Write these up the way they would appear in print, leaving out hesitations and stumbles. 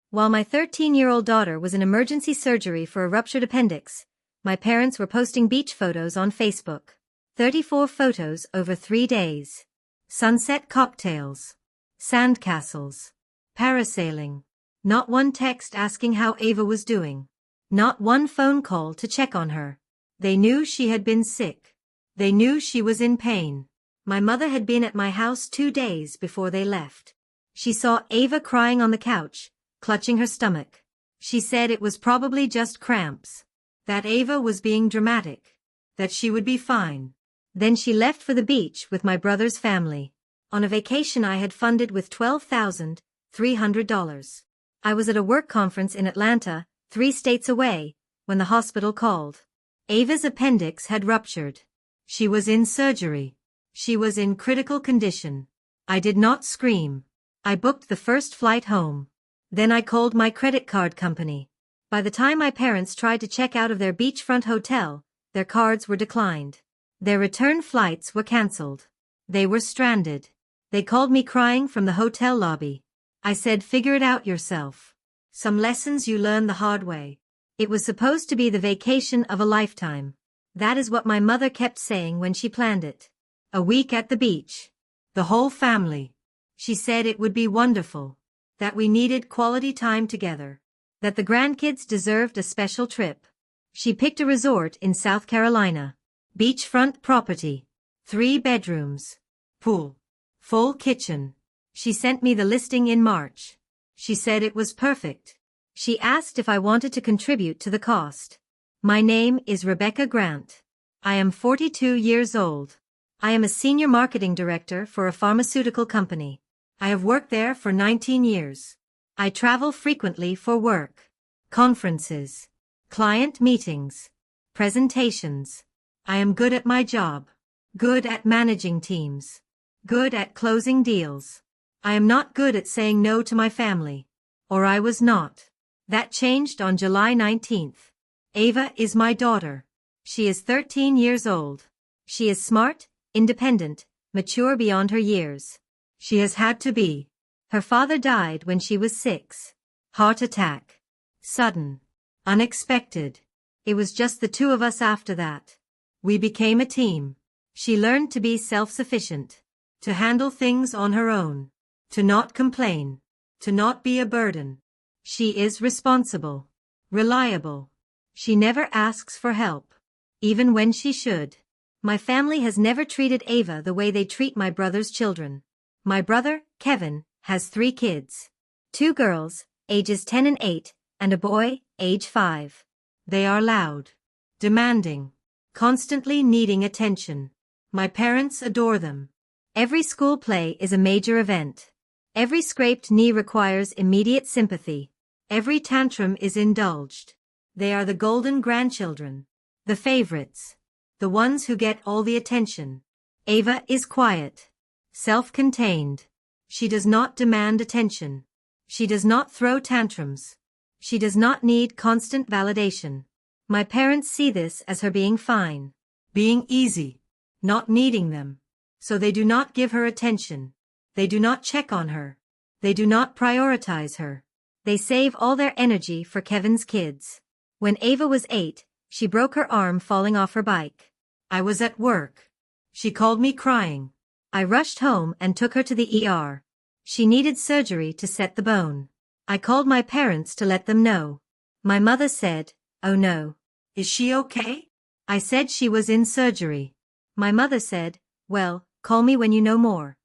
While my 13-year-old daughter was in emergency surgery for a ruptured appendix, my parents were posting beach photos on Facebook. 34 photos over 3 days. Sunset cocktails. Sandcastles. Parasailing. Not one text asking how Ava was doing. Not one phone call to check on her. They knew she had been sick. They knew she was in pain. My mother had been at my house 2 days before they left. She saw Ava crying on the couch, clutching her stomach. She said it was probably just cramps. That Ava was being dramatic. That she would be fine. Then she left for the beach with my brother's family. On a vacation I had funded with $12,300. I was at a work conference in Atlanta, 3 states away, when the hospital called. Ava's appendix had ruptured. She was in surgery. She was in critical condition. I did not scream. I booked the first flight home. Then I called my credit card company. By the time my parents tried to check out of their beachfront hotel, their cards were declined. Their return flights were cancelled. They were stranded. They called me crying from the hotel lobby. I said, "Figure it out yourself. Some lessons you learn the hard way." It was supposed to be the vacation of a lifetime. That is what my mother kept saying when she planned it. A week at the beach. The whole family. She said it would be wonderful. That we needed quality time together. That the grandkids deserved a special trip. She picked a resort in South Carolina. Beachfront property. 3 bedrooms. Pool. Full kitchen. She sent me the listing in March. She said it was perfect. She asked if I wanted to contribute to the cost. My name is Rebecca Grant. I am 42 years old. I am a senior marketing director for a pharmaceutical company. I have worked there for 19 years. I travel frequently for work. Conferences. Client meetings. Presentations. I am good at my job. Good at managing teams. Good at closing deals. I am not good at saying no to my family. Or I was not. That changed on July 19th. Ava is my daughter. She is 13 years old. She is smart, independent, mature beyond her years. She has had to be. Her father died when she was 6. Heart attack. Sudden. Unexpected. It was just the 2 of us after that. We became a team. She learned to be self-sufficient. To handle things on her own. To not complain. To not be a burden. She is responsible. Reliable. She never asks for help. Even when she should. My family has never treated Ava the way they treat my brother's children. My brother, Kevin, has 3 kids. 2 girls, ages 10 and 8, and a boy, age 5. They are loud. Demanding. Constantly needing attention. My parents adore them. Every school play is a major event. Every scraped knee requires immediate sympathy. Every tantrum is indulged. They are the golden grandchildren. The favorites. The ones who get all the attention. Ava is quiet. Self-contained. She does not demand attention. She does not throw tantrums. She does not need constant validation. My parents see this as her being fine. Being easy. Not needing them. So they do not give her attention. They do not check on her. They do not prioritize her. They save all their energy for Kevin's kids. When Ava was 8, she broke her arm falling off her bike. I was at work. She called me crying. I rushed home and took her to the ER. She needed surgery to set the bone. I called my parents to let them know. My mother said, "Oh no. Is she okay?" I said she was in surgery. My mother said, "Well, call me when you know more."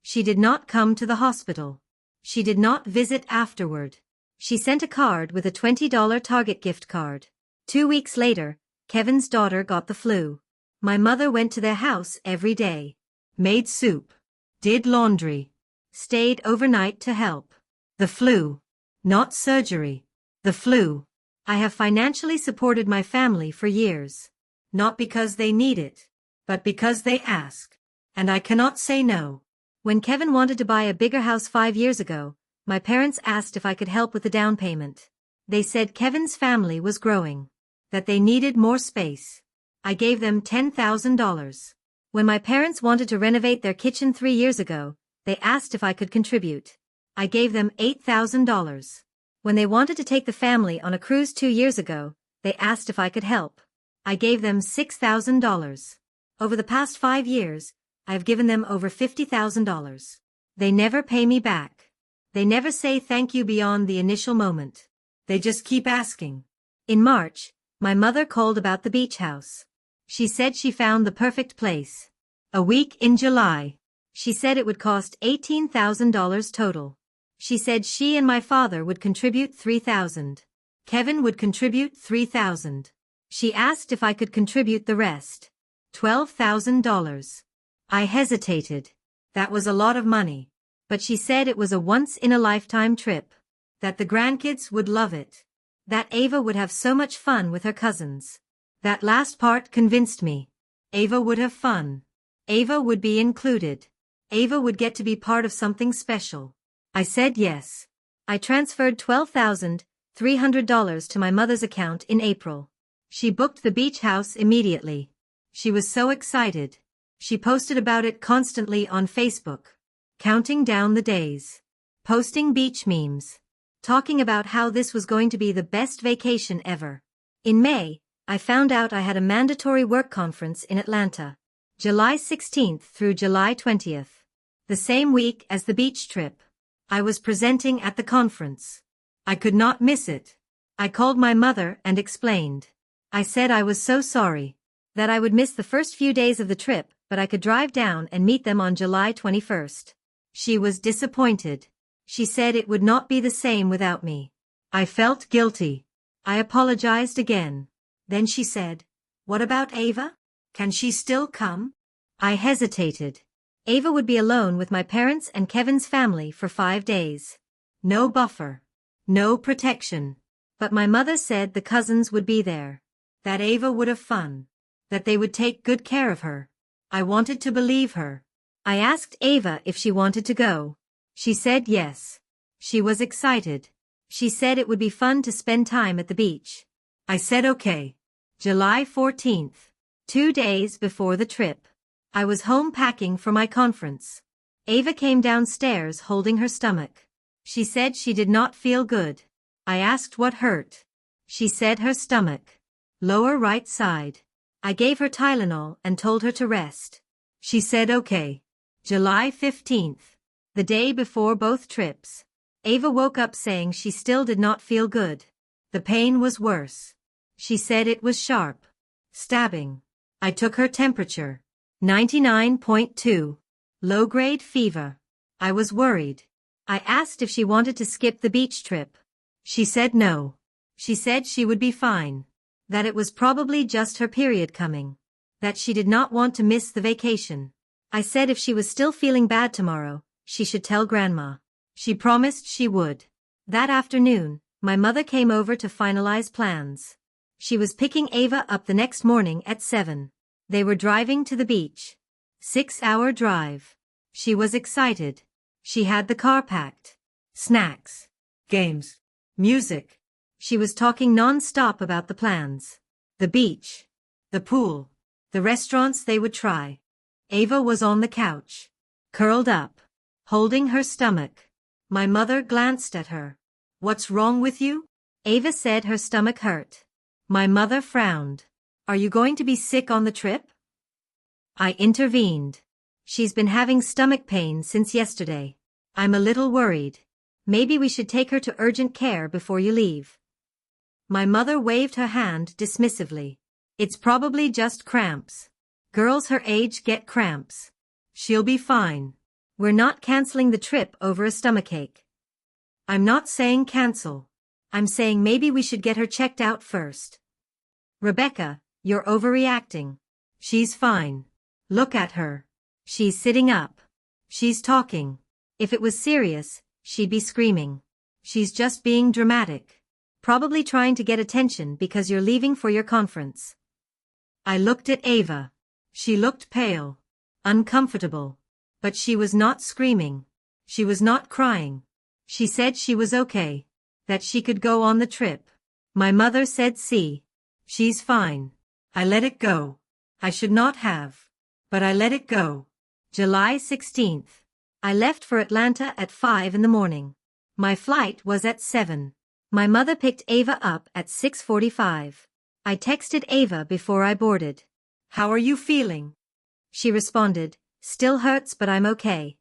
She did not come to the hospital. She did not visit afterward. She sent a card with a $20 Target gift card. 2 weeks later, Kevin's daughter got the flu. My mother went to their house every day. Made soup. Did laundry. Stayed overnight to help. The flu. Not surgery. The flu. I have financially supported my family for years. Not because they need it, but because they ask. And I cannot say no. When Kevin wanted to buy a bigger house 5 years ago, my parents asked if I could help with the down payment. They said Kevin's family was growing. That they needed more space. I gave them $10,000. When my parents wanted to renovate their kitchen 3 years ago, they asked if I could contribute. I gave them $8,000. When they wanted to take the family on a cruise 2 years ago, they asked if I could help. I gave them $6,000. Over the past 5 years, I have given them over $50,000. They never pay me back. They never say thank you beyond the initial moment. They just keep asking. In March, my mother called about the beach house. She said she found the perfect place. A week in July. She said it would cost $18,000 total. She said she and my father would contribute $3,000. Kevin would contribute $3,000. She asked if I could contribute the rest. $12,000. I hesitated. That was a lot of money. But she said it was a once-in-a-lifetime trip. That the grandkids would love it. That Ava would have so much fun with her cousins. That last part convinced me. Ava would have fun. Ava would be included. Ava would get to be part of something special. I said yes. I transferred $12,300 to my mother's account in April. She booked the beach house immediately. She was so excited. She posted about it constantly on Facebook. Counting down the days. Posting beach memes. Talking about how this was going to be the best vacation ever. In May, I found out I had a mandatory work conference in Atlanta. July 16th through July 20th. The same week as the beach trip. I was presenting at the conference. I could not miss it. I called my mother and explained. I said I was so sorry. That I would miss the first few days of the trip, but I could drive down and meet them on July 21st. She was disappointed. She said it would not be the same without me. I felt guilty. I apologized again. Then she said, "What about Ava? Can she still come?" I hesitated. Ava would be alone with my parents and Kevin's family for 5 days. No buffer. No protection. But my mother said the cousins would be there. That Ava would have fun. That they would take good care of her. I wanted to believe her. I asked Ava if she wanted to go. She said yes. She was excited. She said it would be fun to spend time at the beach. I said okay. July 14th. 2 days before the trip. I was home packing for my conference. Ava came downstairs holding her stomach. She said she did not feel good. I asked what hurt. She said her stomach. Lower right side. I gave her Tylenol and told her to rest. She said okay. July 15th. The day before both trips. Ava woke up saying she still did not feel good. The pain was worse. She said it was sharp. Stabbing. I took her temperature. 99.2. Low-grade fever. I was worried. I asked if she wanted to skip the beach trip. She said no. She said she would be fine. That it was probably just her period coming. That she did not want to miss the vacation. I said if she was still feeling bad tomorrow, she should tell Grandma. She promised she would. That afternoon, my mother came over to finalize plans. She was picking Ava up the next morning at 7. They were driving to the beach. 6-hour drive. She was excited. She had the car packed. Snacks. Games. Music. She was talking non-stop about the plans. The beach. The pool. The restaurants they would try. Ava was on the couch. Curled up. Holding her stomach. My mother glanced at her. "What's wrong with you?" Ava said her stomach hurt. My mother frowned. "Are you going to be sick on the trip?" I intervened. "She's been having stomach pain since yesterday. I'm a little worried. Maybe we should take her to urgent care before you leave." My mother waved her hand dismissively. "It's probably just cramps. Girls her age get cramps. She'll be fine. We're not canceling the trip over a stomachache." "I'm not saying cancel. I'm saying maybe we should get her checked out first." "Rebecca, you're overreacting. She's fine. Look at her. She's sitting up. She's talking. If it was serious, she'd be screaming. She's just being dramatic. Probably trying to get attention because you're leaving for your conference." I looked at Ava. She looked pale. Uncomfortable. But she was not screaming. She was not crying. She said she was okay. That she could go on the trip. My mother said see. She's fine. I let it go. I should not have. But I let it go. July 16th. I left for Atlanta at 5 in the morning. My flight was at 7. My mother picked Ava up at 6:45. I texted Ava before I boarded. "How are you feeling?" She responded, "Still hurts but I'm okay."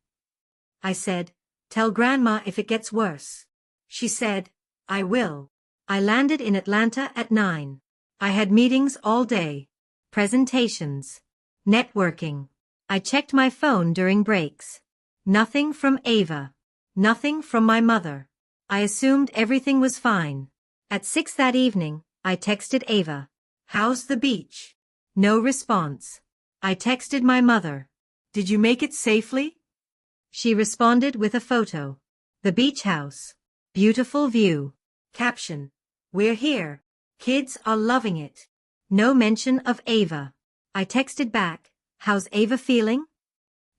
I said, "Tell Grandma if it gets worse." She said, "I will." I landed in Atlanta at 9. I had meetings all day. Presentations. Networking. I checked my phone during breaks. Nothing from Ava. Nothing from my mother. I assumed everything was fine. At 6 that evening, I texted Ava. "How's the beach?" No response. I texted my mother. "Did you make it safely?" She responded with a photo. The beach house. Beautiful view. Caption. "We're here. Kids are loving it." No mention of Ava. I texted back, "How's Ava feeling?"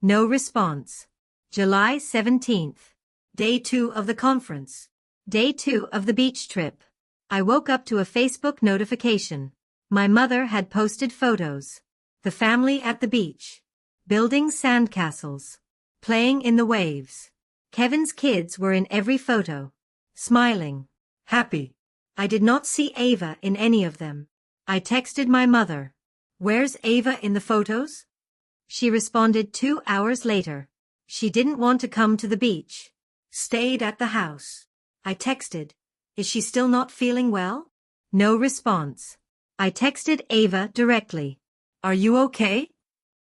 No response. July 17th. Day 2 of the conference. Day 2 of the beach trip. I woke up to a Facebook notification. My mother had posted photos. The family at the beach. Building sandcastles. Playing in the waves. Kevin's kids were in every photo. Smiling. Happy. I did not see Ava in any of them. I texted my mother. "Where's Ava in the photos?" She responded 2 hours later. She didn't want to come to the beach. Stayed at the house. I texted, "Is she still not feeling well?" No response. I texted Ava directly. "Are you okay?"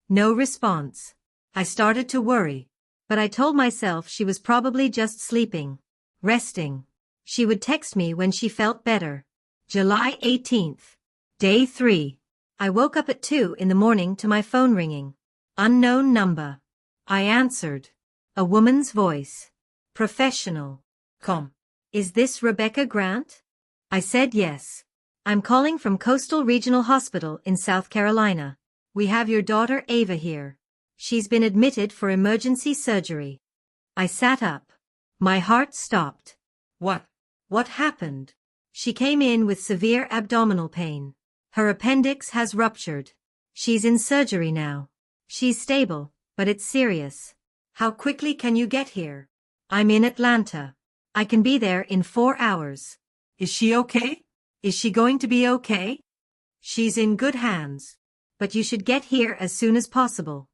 No response. I started to worry. But I told myself she was probably just sleeping. Resting. She would text me when she felt better. July 18th. Day 3. I woke up at 2 in the morning to my phone ringing. Unknown number. I answered. A woman's voice. Professional. Is this Rebecca Grant? I said yes. "I'm calling from Coastal Regional Hospital in South Carolina. We have your daughter Ava here. She's been admitted for emergency surgery." I sat up. My heart stopped. What happened? She came in with severe abdominal pain. Her appendix has ruptured. She's in surgery now. She's stable, but it's serious. "How quickly can you get here?" "I'm in Atlanta. I can be there in 4 hours." "Is she okay? Is she going to be okay?" "She's in good hands. But you should get here as soon as possible."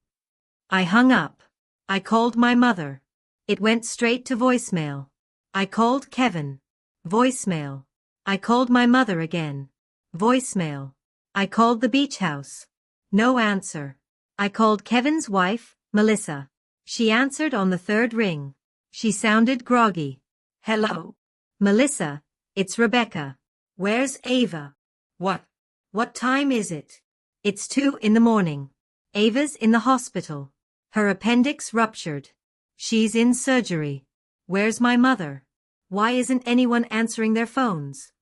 I hung up. I called my mother. It went straight to voicemail. I called Kevin. Voicemail. I called my mother again. Voicemail. I called the beach house. No answer. I called Kevin's wife, Melissa. She answered on the 3rd ring. She sounded groggy. "Hello? Melissa, it's Rebecca. Where's Ava?" What time is it?" "It's 2 in the morning. Ava's in the hospital. Her appendix ruptured. She's in surgery." "Where's my mother? Why isn't anyone answering their phones?"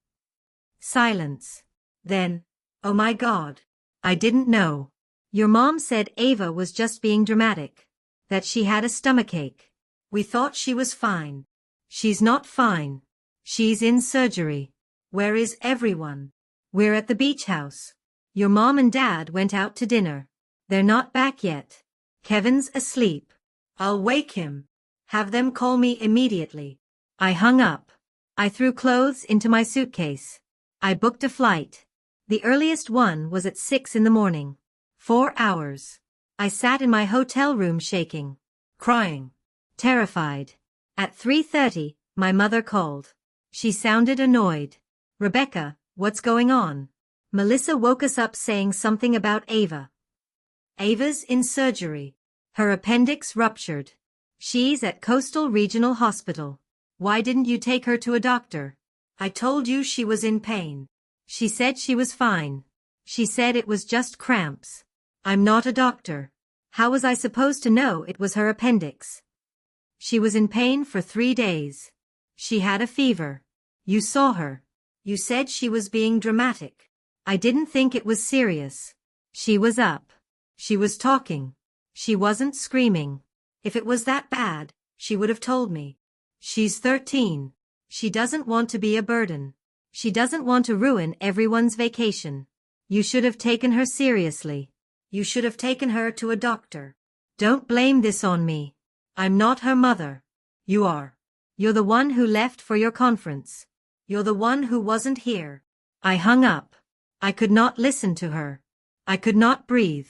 Silence. Then, "Oh my God. I didn't know. Your mom said Ava was just being dramatic. That she had a stomachache. We thought she was fine." "She's not fine. She's in surgery." "Where is everyone?" "We're at the beach house. Your mom and dad went out to dinner. They're not back yet. Kevin's asleep." "I'll wake him. Have them call me immediately." I hung up. I threw clothes into my suitcase. I booked a flight. The earliest one was at 6 in the morning. 4 hours. I sat in my hotel room shaking. Crying. Terrified. At 3:30, my mother called. She sounded annoyed. "Rebecca, what's going on?" Melissa woke us up saying something about Ava. "Ava's in surgery. Her appendix ruptured. She's at Coastal Regional Hospital. Why didn't you take her to a doctor?" "I told you she was in pain." "She said she was fine. She said it was just cramps." "I'm not a doctor. How was I supposed to know it was her appendix?" "She was in pain for 3 days. She had a fever. You saw her. You said she was being dramatic. I didn't think it was serious. She was up. She was talking. She wasn't screaming. If it was that bad, she would have told me. She's 13. She doesn't want to be a burden. She doesn't want to ruin everyone's vacation. You should have taken her seriously. You should have taken her to a doctor. Don't blame this on me. I'm not her mother. You are. You're the one who left for your conference. You're the one who wasn't here. I hung up. I could not listen to her. I could not breathe.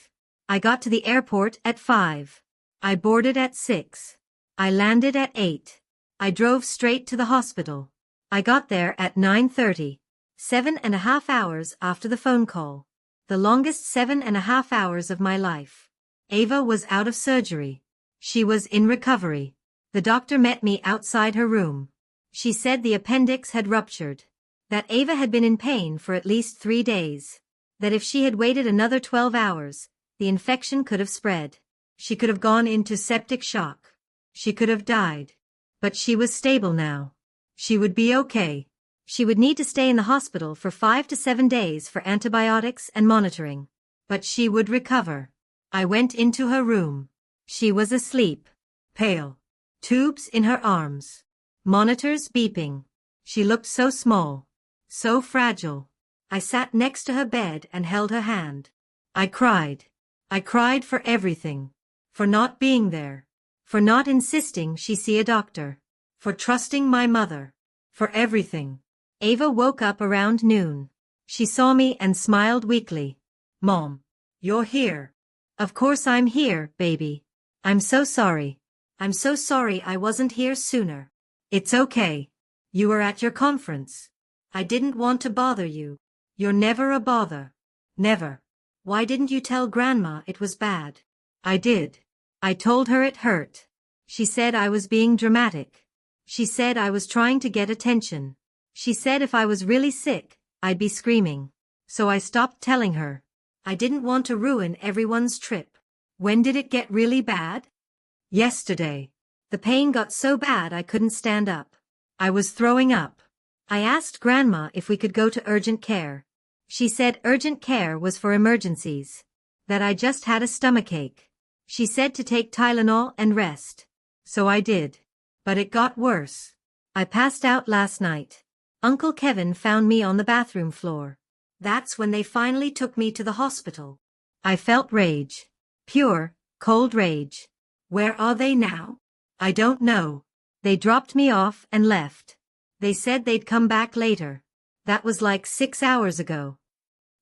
I got to the airport at 5. I boarded at 6. I landed at 8. I drove straight to the hospital. I got there at 9:30. 7.5 hours after the phone call. The longest 7.5 hours of my life. Ava was out of surgery. She was in recovery. The doctor met me outside her room. She said the appendix had ruptured. That Ava had been in pain for at least 3 days. That if she had waited another 12 hours, the infection could have spread. She could have gone into septic shock. She could have died. But she was stable now. She would be okay. She would need to stay in the hospital for 5 to 7 days for antibiotics and monitoring. But she would recover. I went into her room. She was asleep. Pale. Tubes in her arms. Monitors beeping. She looked so small. So fragile. I sat next to her bed and held her hand. I cried. I cried for everything. For not being there. For not insisting she see a doctor. For trusting my mother. For everything. Ava woke up around noon. She saw me and smiled weakly. Mom. You're here. Of course I'm here, baby. I'm so sorry. I'm so sorry I wasn't here sooner. It's okay. You were at your conference. I didn't want to bother you. You're never a bother. Never. Why didn't you tell Grandma it was bad? I did. I told her it hurt. She said I was being dramatic. She said I was trying to get attention. She said if I was really sick, I'd be screaming. So I stopped telling her. I didn't want to ruin everyone's trip. When did it get really bad? Yesterday. The pain got so bad I couldn't stand up. I was throwing up. I asked Grandma if we could go to urgent care. She said urgent care was for emergencies. That I just had a stomachache. She said to take Tylenol and rest. So I did. But it got worse. I passed out last night. Uncle Kevin found me on the bathroom floor. That's when they finally took me to the hospital. I felt rage. Pure, cold rage. Where are they now? I don't know. They dropped me off and left. They said they'd come back later. That was like 6 hours ago.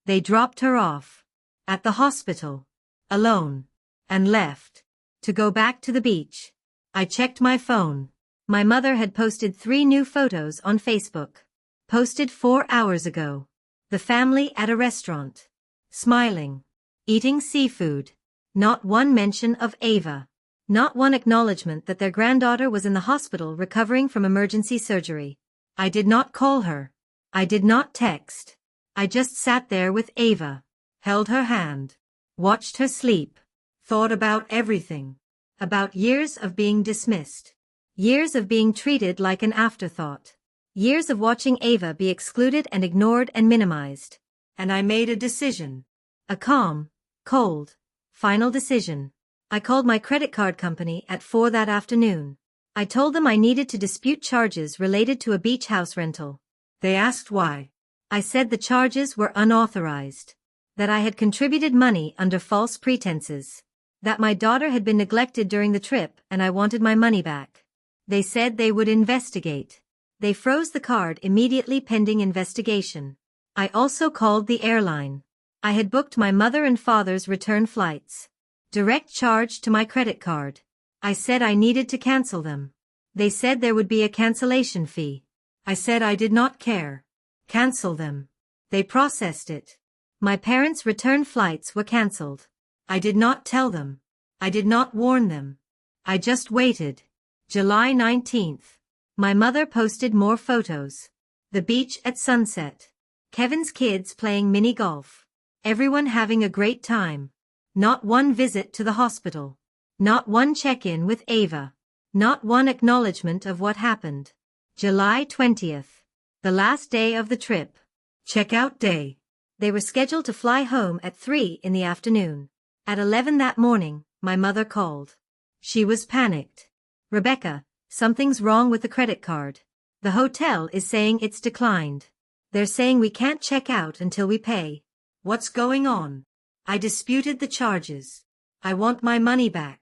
They dropped her off. At the hospital. Alone. And left. To go back to the beach. I checked my phone. My mother had posted 3 new photos on Facebook. Posted 4 hours ago. The family at a restaurant. Smiling. Eating seafood. Not one mention of Ava. Not one acknowledgement that their granddaughter was in the hospital recovering from emergency surgery. I did not call her. I did not text. I just sat there with Ava. Held her hand. Watched her sleep. Thought about everything. About years of being dismissed. Years of being treated like an afterthought. Years of watching Ava be excluded and ignored and minimized. And I made a decision. A calm, cold, final decision. I called my credit card company at 4 that afternoon. I told them I needed to dispute charges related to a beach house rental. They asked why. I said the charges were unauthorized. That I had contributed money under false pretenses. That my daughter had been neglected during the trip and I wanted my money back. They said they would investigate. They froze the card immediately pending investigation. I also called the airline. I had booked my mother and father's return flights. Direct charge to my credit card. I said I needed to cancel them. They said there would be a cancellation fee. I said I did not care. Cancel them. They processed it. My parents' return flights were cancelled. I did not tell them. I did not warn them. I just waited. July 19th. My mother posted more photos. The beach at sunset. Kevin's kids playing mini golf. Everyone having a great time. Not one visit to the hospital. Not one check-in with Ava. Not one acknowledgement of what happened. July 20th. The last day of the trip. Checkout day. They were scheduled to fly home at 3 in the afternoon. At 11 that morning, my mother called. She was panicked. Rebecca, something's wrong with the credit card. The hotel is saying it's declined. They're saying we can't check out until we pay. What's going on? I disputed the charges. I want my money back.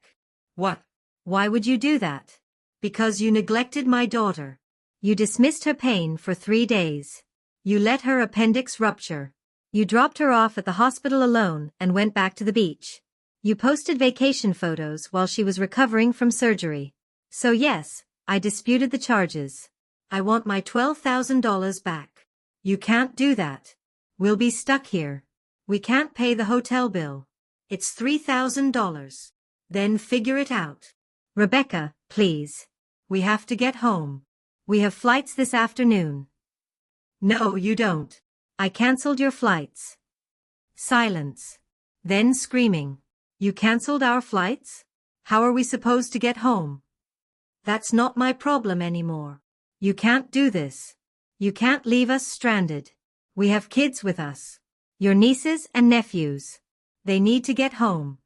What? Why would you do that? Because you neglected my daughter. You dismissed her pain for 3 days. You let her appendix rupture. You dropped her off at the hospital alone and went back to the beach. You posted vacation photos while she was recovering from surgery. So yes, I disputed the charges. I want my $12,000 back. You can't do that. We'll be stuck here. We can't pay the hotel bill. It's $3,000. Then figure it out. Rebecca, please. We have to get home. We have flights this afternoon. No, you don't. I canceled your flights. Silence. Then screaming. You canceled our flights? How are we supposed to get home? That's not my problem anymore. You can't do this. You can't leave us stranded. We have kids with us. Your nieces and nephews. They need to get home.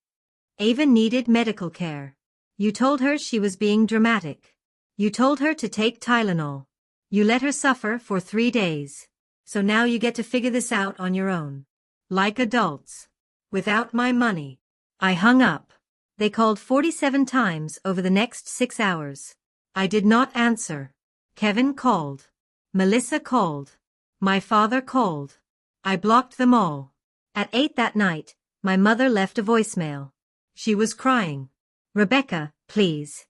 Ava needed medical care. You told her she was being dramatic. You told her to take Tylenol. You let her suffer for 3 days. So now you get to figure this out on your own. Like adults. Without my money. I hung up. They called 47 times over the next 6 hours. I did not answer. Kevin called. Melissa called. My father called. I blocked them all. At 8 that night, my mother left a voicemail. She was crying. Rebecca, please.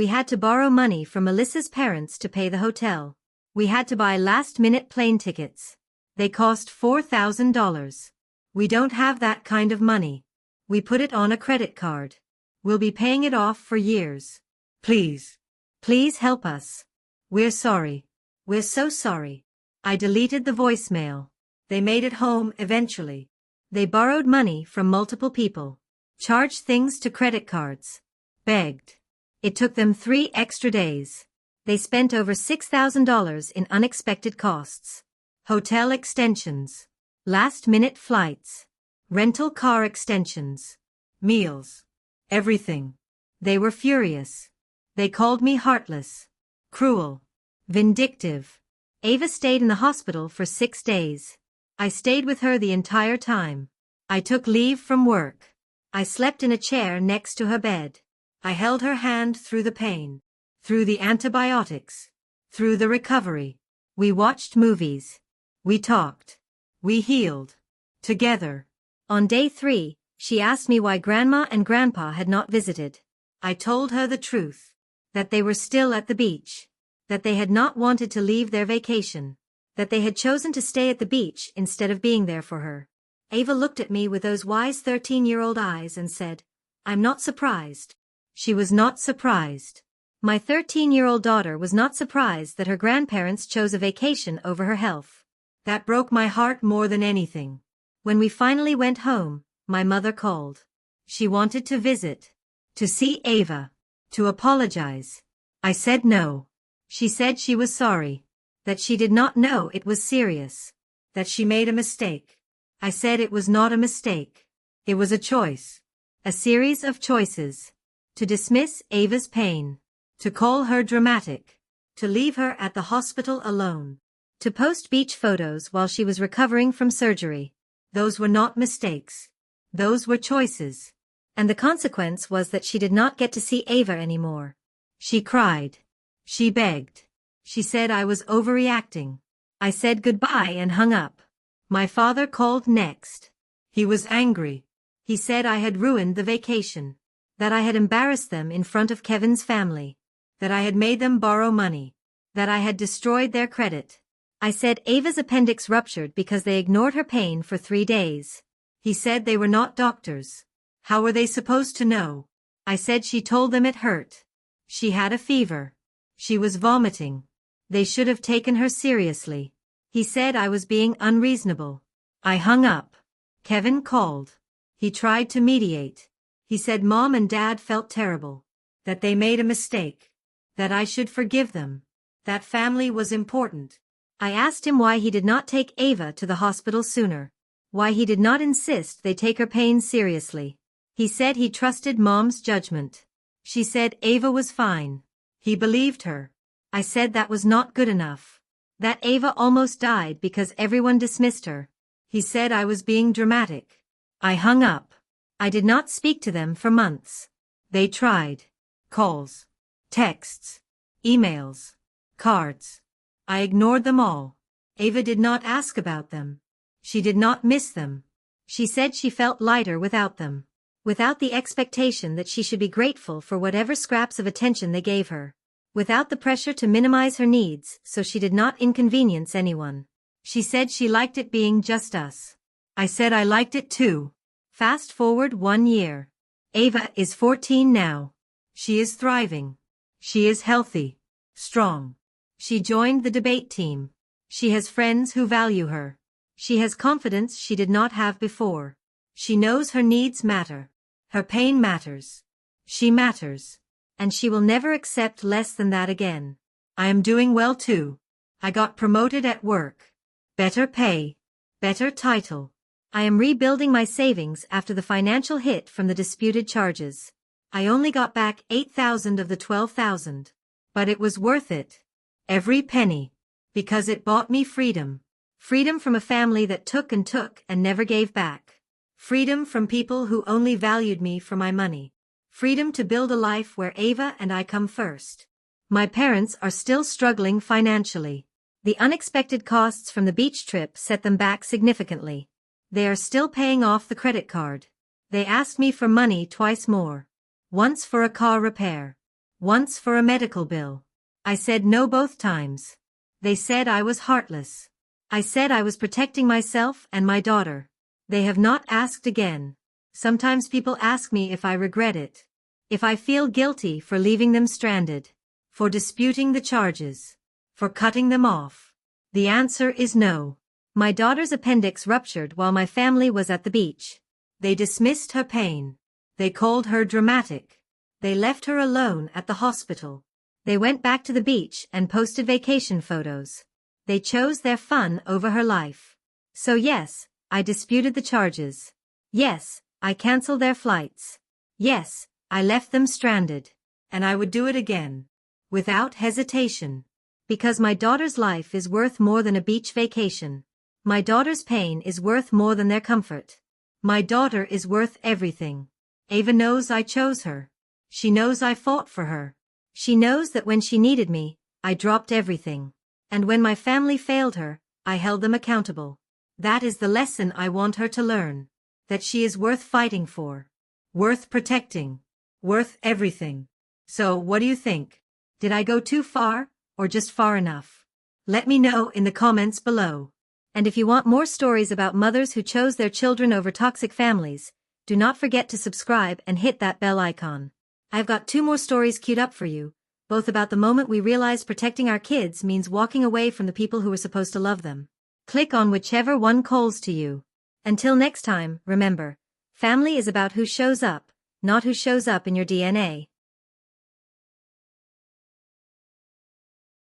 We had to borrow money from Melissa's parents to pay the hotel. We had to buy last-minute plane tickets. They cost $4,000. We don't have that kind of money. We put it on a credit card. We'll be paying it off for years. Please. Please help us. We're sorry. We're so sorry. I deleted the voicemail. They made it home eventually. They borrowed money from multiple people. Charged things to credit cards. Begged. It took them 3 extra days. They spent over $6,000 in unexpected costs. Hotel extensions. Last-minute flights. Rental car extensions. Meals. Everything. They were furious. They called me heartless. Cruel. Vindictive. Ava stayed in the hospital for 6 days. I stayed with her the entire time. I took leave from work. I slept in a chair next to her bed. I held her hand through the pain. Through the antibiotics. Through the recovery. We watched movies. We talked. We healed. Together. On day 3, she asked me why Grandma and Grandpa had not visited. I told her the truth. That they were still at the beach. That they had not wanted to leave their vacation. That they had chosen to stay at the beach instead of being there for her. Ava looked at me with those wise 13-year-old eyes and said, I'm not surprised. She was not surprised. My 13-year-old daughter was not surprised that her grandparents chose a vacation over her health. That broke my heart more than anything. When we finally went home, my mother called. She wanted to visit. To see Ava. To apologize. I said no. She said she was sorry. That she did not know it was serious. That she made a mistake. I said it was not a mistake. It was a choice. A series of choices. To dismiss Ava's pain. To call her dramatic. To leave her at the hospital alone. To post beach photos while she was recovering from surgery. Those were not mistakes. Those were choices. And the consequence was that she did not get to see Ava anymore. She cried. She begged. She said I was overreacting. I said goodbye and hung up. My father called next. He was angry. He said I had ruined the vacation. That I had embarrassed them in front of Kevin's family. That I had made them borrow money. That I had destroyed their credit. I said Ava's appendix ruptured because they ignored her pain for 3 days. He said they were not doctors. How were they supposed to know? I said she told them it hurt. She had a fever. She was vomiting. They should have taken her seriously. He said I was being unreasonable. I hung up. Kevin called. He tried to mediate. He said Mom and Dad felt terrible. That they made a mistake. That I should forgive them. That family was important. I asked him why he did not take Ava to the hospital sooner. Why he did not insist they take her pain seriously. He said he trusted Mom's judgment. She said Ava was fine. He believed her. I said that was not good enough. That Ava almost died because everyone dismissed her. He said I was being dramatic. I hung up. I did not speak to them for months. They tried. Calls. Texts. Emails. Cards. I ignored them all. Ava did not ask about them. She did not miss them. She said she felt lighter without them. Without the expectation that she should be grateful for whatever scraps of attention they gave her. Without the pressure to minimize her needs so she did not inconvenience anyone. She said she liked it being just us. I said I liked it too. Fast forward 1 year. Ava is 14 now. She is thriving. She is healthy. Strong. She joined the debate team. She has friends who value her. She has confidence she did not have before. She knows her needs matter. Her pain matters. She matters. And she will never accept less than that again. I am doing well too. I got promoted at work. Better pay. Better title. I am rebuilding my savings after the financial hit from the disputed charges. I only got back 8,000 of the 12,000. But it was worth it. Every penny. Because it bought me freedom. Freedom from a family that took and never gave back. Freedom from people who only valued me for my money. Freedom to build a life where Ava and I come first. My parents are still struggling financially. The unexpected costs from the beach trip set them back significantly. They are still paying off the credit card. They asked me for money twice more. Once for a car repair. Once for a medical bill. I said no both times. They said I was heartless. I said I was protecting myself and my daughter. They have not asked again. Sometimes people ask me if I regret it. If I feel guilty for leaving them stranded. For disputing the charges. For cutting them off. The answer is no. My daughter's appendix ruptured while my family was at the beach. They dismissed her pain. They called her dramatic. They left her alone at the hospital. They went back to the beach and posted vacation photos. They chose their fun over her life. So yes, I disputed the charges. Yes, I canceled their flights. Yes, I left them stranded. And I would do it again. Without hesitation. Because my daughter's life is worth more than a beach vacation. My daughter's pain is worth more than their comfort. My daughter is worth everything. Ava knows I chose her. She knows I fought for her. She knows that when she needed me, I dropped everything. And when my family failed her, I held them accountable. That is the lesson I want her to learn. That she is worth fighting for. Worth protecting. Worth everything. So, what do you think? Did I go too far, or just far enough? Let me know in the comments below. And if you want more stories about mothers who chose their children over toxic families, do not forget to subscribe and hit that bell icon. I've got 2 more stories queued up for you, both about the moment we realized protecting our kids means walking away from the people who were supposed to love them. Click on whichever one calls to you. Until next time, remember, family is about who shows up, not who shows up in your DNA.